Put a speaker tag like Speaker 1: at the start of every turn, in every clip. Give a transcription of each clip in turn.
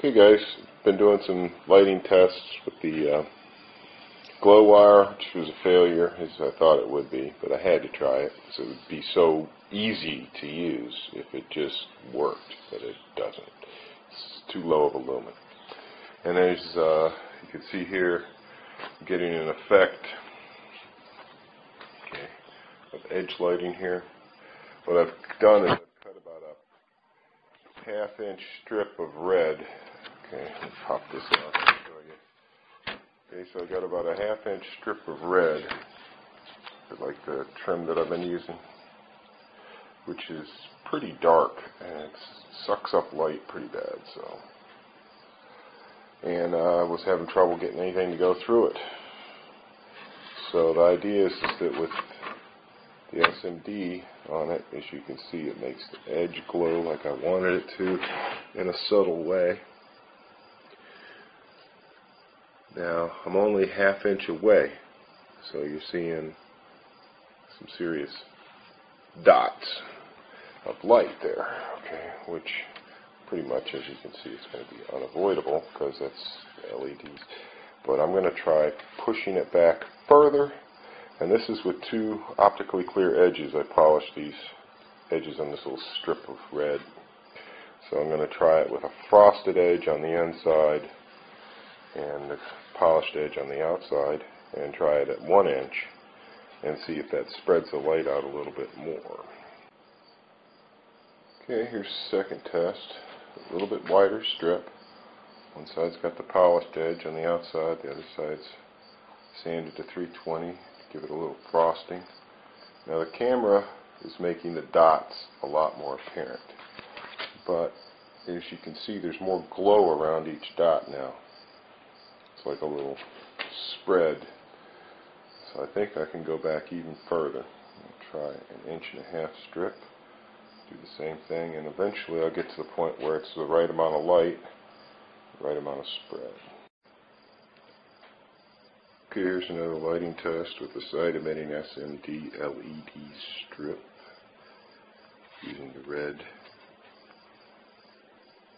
Speaker 1: Okay guys, been doing some lighting tests with the glow wire, which was a failure as I thought it would be, but I had to try it because it would be so easy to use if it just worked, but it doesn't. It's too low of a lumen. And there's, you can see here, getting an effect of edge lighting here. What I've done is I've cut about a half-inch strip of red. Okay, let's pop this out and show you. Okay, so I've got about a half-inch strip of red, like the trim that I've been using, which is pretty dark and it sucks up light pretty bad. And I was having trouble getting anything to go through it. So the idea is that with the SMD on it, as you can see, it makes the edge glow like I wanted it to in a subtle way. Now I'm only half-inch away, so you're seeing some serious dots of light there, okay, which pretty much, as you can see, is going to be unavoidable because that's LEDs. But I'm going to try pushing it back further, and this is with two optically clear edges. I polished these edges on this little strip of red. So I'm going to try it with a frosted edge on the inside and the polished edge on the outside, and try it at 1 inch and see if that spreads the light out a little bit more. Okay, here's the second test. A little bit wider strip. One side's got the polished edge on the outside, the other side's sanded to 320 to give it a little frosting. Now the camera is making the dots a lot more apparent, but as you can see, there's more glow around each dot now. It's like a little spread. So I think I can go back even further. I'll try an 1.5-inch strip. Do the same thing, and eventually I'll get to the point where it's the right amount of light, the right amount of spread. Okay, here's another lighting test with the side-emitting SMD LED strip using the red.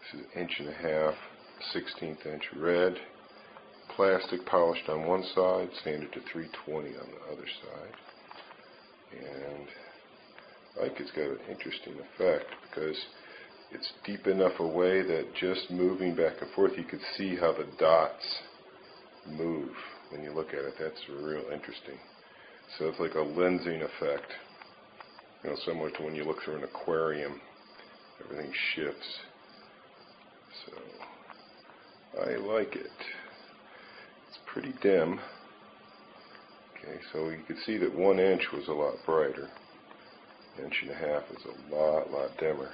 Speaker 1: This is 1.5 inch, 1/16" red. Plastic polished on one side, sanded to 320 on the other side. And I think it's got an interesting effect because it's deep enough away that just moving back and forth, you can see how the dots move when you look at it. That's real interesting. So it's like a lensing effect, you know, similar to when you look through an aquarium, everything shifts. So I like it. It's pretty dim. Okay, so you can see that 1 inch was a lot brighter. 1.5 inches is a lot dimmer.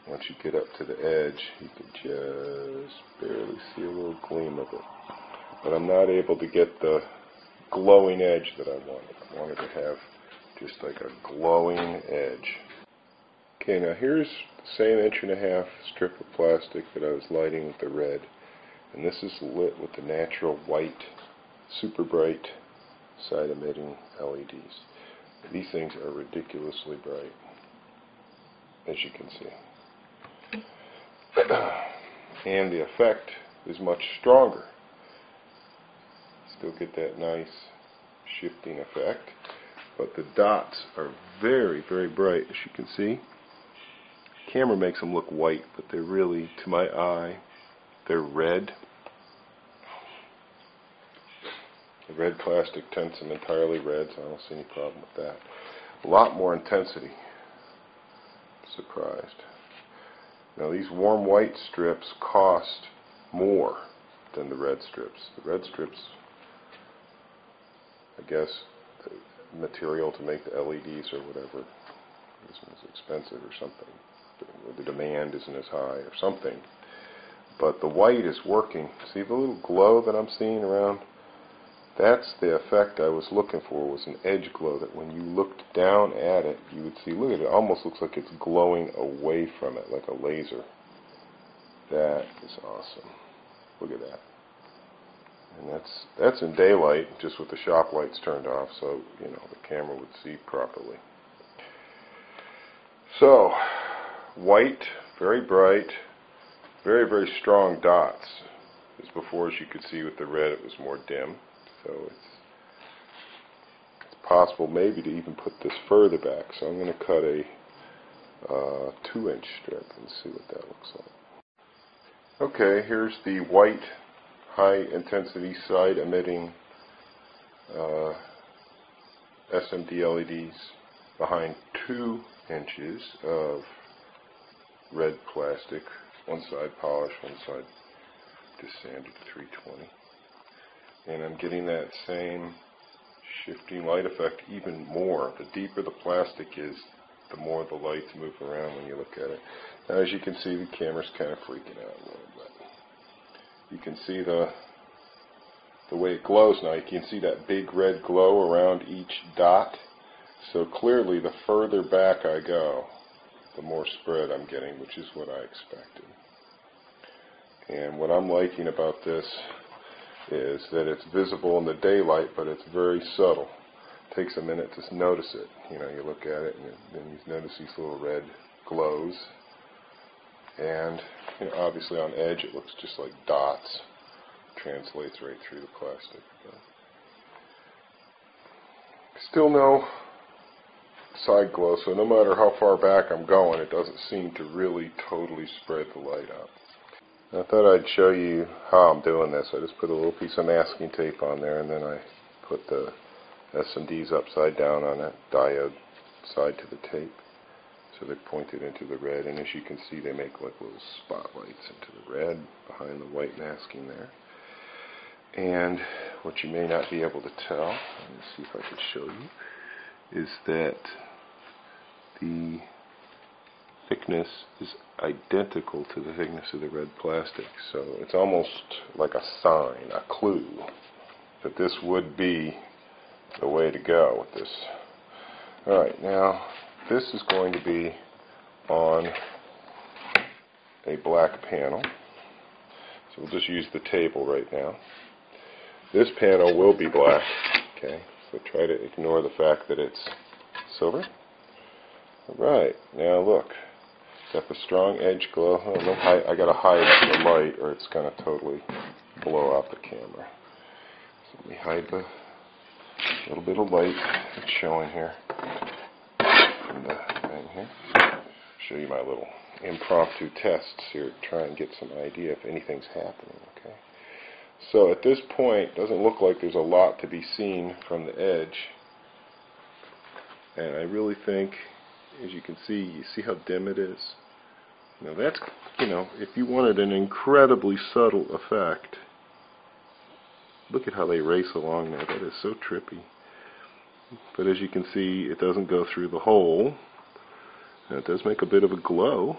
Speaker 1: Once you get up to the edge, you can just barely see a little gleam of it. But I'm not able to get the glowing edge that I wanted. I wanted to have just like a glowing edge. Okay, now here's the same 1.5 inch strip of plastic that I was lighting with the red. And this is lit with the natural white, super bright side-emitting LEDs. These things are ridiculously bright, as you can see. And the effect is much stronger. Still get that nice shifting effect, but the dots are very bright, as you can see. The camera makes them look white, but they're really, to my eye, they're red. The red plastic tints them entirely red, so I don't see any problem with that. A lot more intensity. Surprised. Now these warm white strips cost more than the red strips. The red strips, I guess, the material to make the LEDs or whatever isn't as expensive or something. The demand isn't as high or something. But the white is working. See the little glow that I'm seeing around? That's the effect I was looking for, was an edge glow, that when you looked down at it, you would see, look at it, it almost looks like it's glowing away from it, like a laser. That is awesome. Look at that. And that's in daylight, just with the shop lights turned off, so, you know, the camera would see properly. So, white, very bright, very, very strong dots. As before, as you could see with the red, it was more dim. So it's possible maybe to even put this further back. So I'm going to cut a 2-inch strip and see what that looks like. Okay, here's the white high intensity side emitting SMD LEDs behind 2 inches of red plastic, one side polished, one side just sanded to 320. And I'm getting that same shifting light effect even more. The deeper the plastic is, the more the lights move around when you look at it. Now, as you can see, the camera's kind of freaking out a little bit. You can see the way it glows now. You can see that big red glow around each dot. So clearly, the further back I go, the more spread I'm getting, which is what I expected. And what I'm liking about this is that it's visible in the daylight, but it's very subtle. It takes a minute to notice it. You know, you look at it, and then you notice these little red glows. And you know, obviously on edge, it looks just like dots. Translates right through the plastic. Still no side glow, so no matter how far back I'm going, it doesn't seem to really totally spread the light out. I thought I'd show you how I'm doing this. I just put a little piece of masking tape on there, and then I put the SMDs upside down on a diode side to the tape. So they're pointed into the red, and as you can see, they make like little spotlights into the red behind the white masking there. And what you may not be able to tell, let me see if I can show you, is that the thickness is identical to the thickness of the red plastic. So it's almost like a sign, a clue, that this would be the way to go with this. Alright, now this is going to be on a black panel. So we'll just use the table right now. This panel will be black, okay? So try to ignore the fact that it's silver. Alright, now look. Got the strong edge glow. Oh, no, I got to hide the light or it's going to totally blow out the camera. So let me hide the little bit of light that's showing here from the thing here. Show you my little impromptu tests here to try and get some idea if anything's happening, okay? So at this point, it doesn't look like there's a lot to be seen from the edge. And I really think, as you can see, you see how dim it is? Now that's, you know, if you wanted an incredibly subtle effect, look at how they race along there. That is so trippy. But as you can see, it doesn't go through the hole. Now it does make a bit of a glow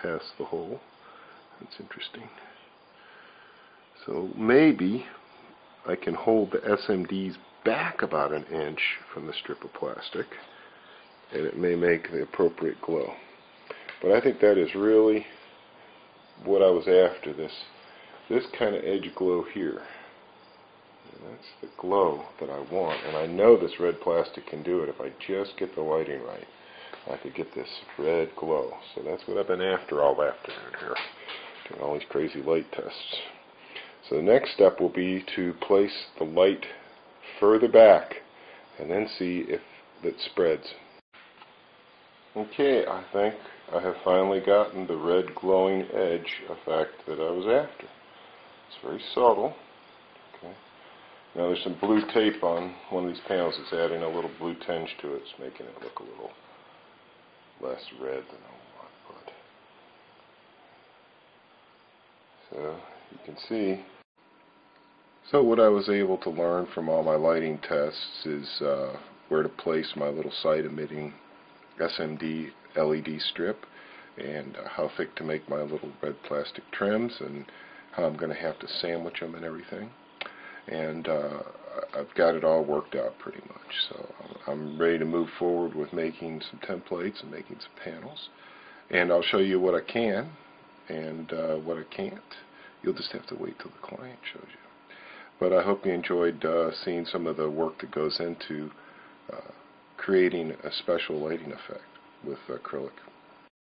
Speaker 1: past the hole. That's interesting. So maybe I can hold the SMDs back about an inch from the strip of plastic, and it may make the appropriate glow. But I think that is really what I was after, this kind of edge glow here. And that's the glow that I want, and I know this red plastic can do it. If I just get the lighting right, I could get this red glow. So that's what I've been after all afternoon here, doing all these crazy light tests. So the next step will be to place the light further back and then see if it spreads. Okay, I think I have finally gotten the red glowing edge effect that I was after. It's very subtle. Okay. Now there's some blue tape on one of these panels that's adding a little blue tinge to it. It's making it look a little less red than I want. So you can see. So what I was able to learn from all my lighting tests is where to place my little side emitting SMD LED strip, and how thick to make my little red plastic trims, and how I'm going to have to sandwich them and everything. And I've got it all worked out pretty much. So I'm ready to move forward with making some templates and making some panels. And I'll show you what I can and what I can't. You'll just have to wait till the client shows you. But I hope you enjoyed seeing some of the work that goes into creating a special lighting effect with acrylic.